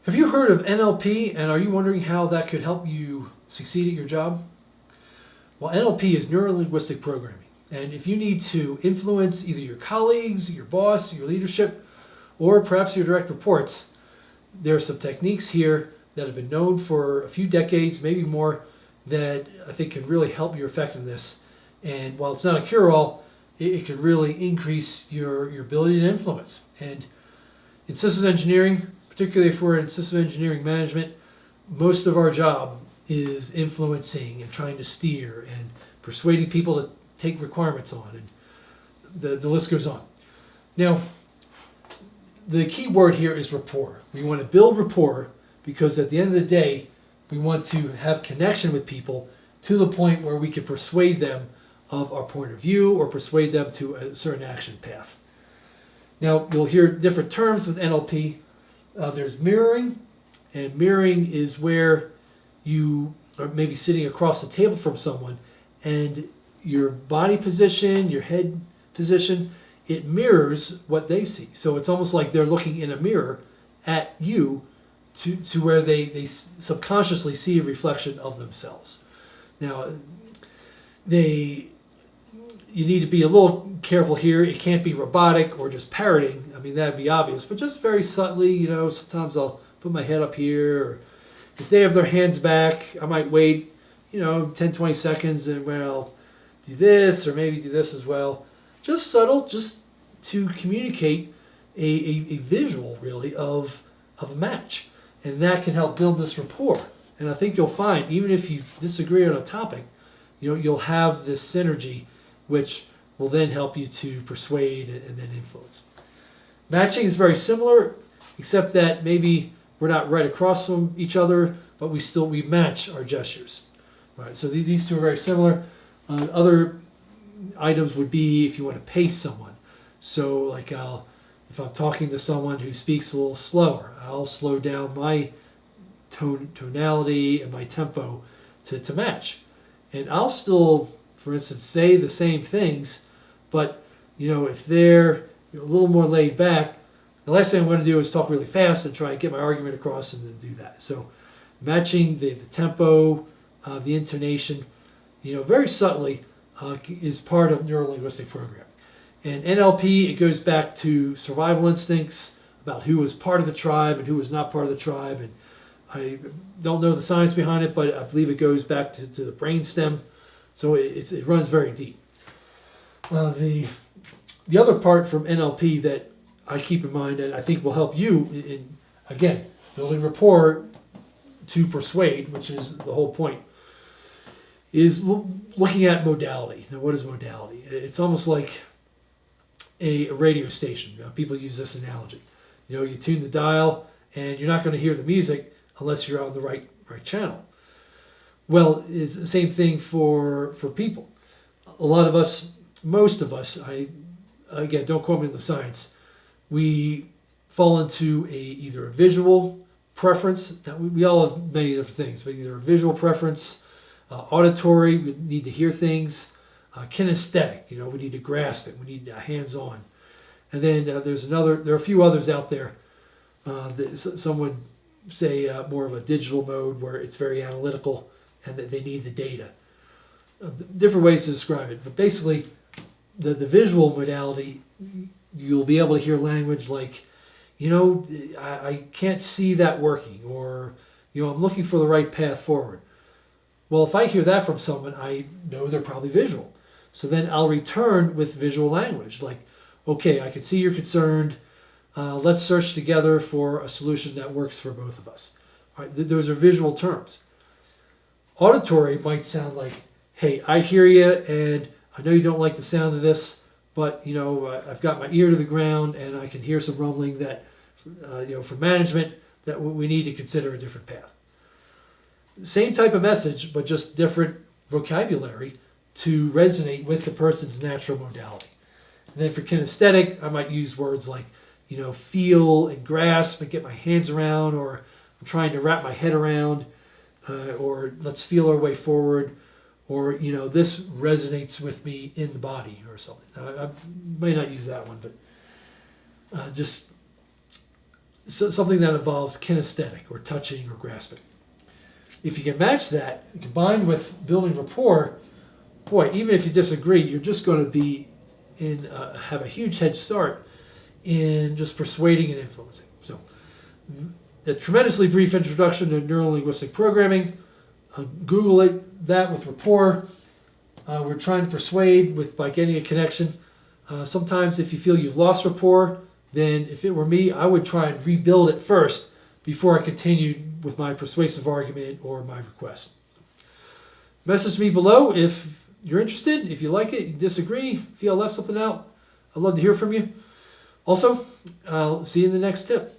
Have you heard of NLP, and are you wondering how that could help you succeed at your job? Well, NLP is Neurolinguistic Programming. And if you need to influence either your colleagues, your boss, your leadership, or perhaps your direct reports, there are some techniques here that have been known for a few decades, maybe more, that I think can really help your effectiveness. And while it's not a cure-all, it can really increase your ability to influence. And in systems engineering, particularly if we're in systems engineering management, most of our job is influencing and trying to steer and persuading people to take requirements on, and the list goes on. Now, the key word here is rapport. We want to build rapport because at the end of the day, we want to have connection with people to the point where we can persuade them of our point of view or persuade them to a certain action path. Now, you'll hear different terms with NLP. There's mirroring, and mirroring is where you are maybe sitting across the table from someone and your body position, your head position, it mirrors what they see. So it's almost like they're looking in a mirror at you to where they subconsciously see a reflection of themselves. Now, you need to be a little careful here. It can't be robotic or just parroting. I mean, that'd be obvious, but just very subtly, sometimes I'll put my head up here, or if they have their hands back, I might wait, 10, 20 seconds and well, do this or maybe do this as well. Just subtle, just to communicate a visual really of a match. And that can help build this rapport. And I think you'll find, even if you disagree on a topic, you'll have this synergy which will then help you to persuade and then influence. Matching is very similar, except that maybe we're not right across from each other, but we match our gestures. Right, so these two are very similar. Other items would be if you want to pace someone. So like if I'm talking to someone who speaks a little slower, I'll slow down my tonality and my tempo to match. And I'll still, for instance, say the same things, but if they're a little more laid back, the last thing I'm going to do is talk really fast and try and get my argument across and then do that. So matching the tempo, the intonation, very subtly is part of neurolinguistic programming. And NLP, it goes back to survival instincts about who was part of the tribe and who was not part of the tribe. And I don't know the science behind it, but I believe it goes back to the brainstem. So it runs very deep. The other part from NLP that I keep in mind and I think will help you in again, building rapport to persuade, which is the whole point, is looking at modality. Now, what is modality? It's almost like a radio station. People use this analogy. You tune the dial, and you're not going to hear the music unless you're on the right channel. Well, it's the same thing for people. A lot of us, most of us, again, don't quote me on the science, we fall into either a visual preference. Now, we all have many different things, but either a visual preference, auditory, we need to hear things, kinesthetic, we need to grasp it, we need hands-on. And then there are a few others out there. Some would say more of a digital mode where it's very analytical and that they need the data. Different ways to describe it, but basically the visual modality, you'll be able to hear language like, I can't see that working, or, I'm looking for the right path forward. Well, if I hear that from someone, I know they're probably visual. So then I'll return with visual language, like, okay, I can see you're concerned. Let's search together for a solution that works for both of us. All right, those are visual terms. Auditory might sound like, hey, I hear you, and I know you don't like the sound of this, but I've got my ear to the ground, and I can hear some rumbling that, for management, that we need to consider a different path. Same type of message, but just different vocabulary to resonate with the person's natural modality. And then for kinesthetic, I might use words like, feel and grasp and get my hands around, or I'm trying to wrap my head around, or let's feel our way forward, or, this resonates with me in the body or something. I may not use that one, but just something that involves kinesthetic or touching or grasping. If you can match that combined with building rapport, boy, even if you disagree, you're just going to be have a huge head start in just persuading and influencing. So, the tremendously brief introduction to neurolinguistic programming. Google that with rapport. We're trying to persuade by getting a connection. Sometimes if you feel you've lost rapport, then if it were me, I would try and rebuild it first before I continued with my persuasive argument or my request. Message me below if you're interested, if you like it, you disagree, feel I left something out. I'd love to hear from you. Also, I'll see you in the next tip.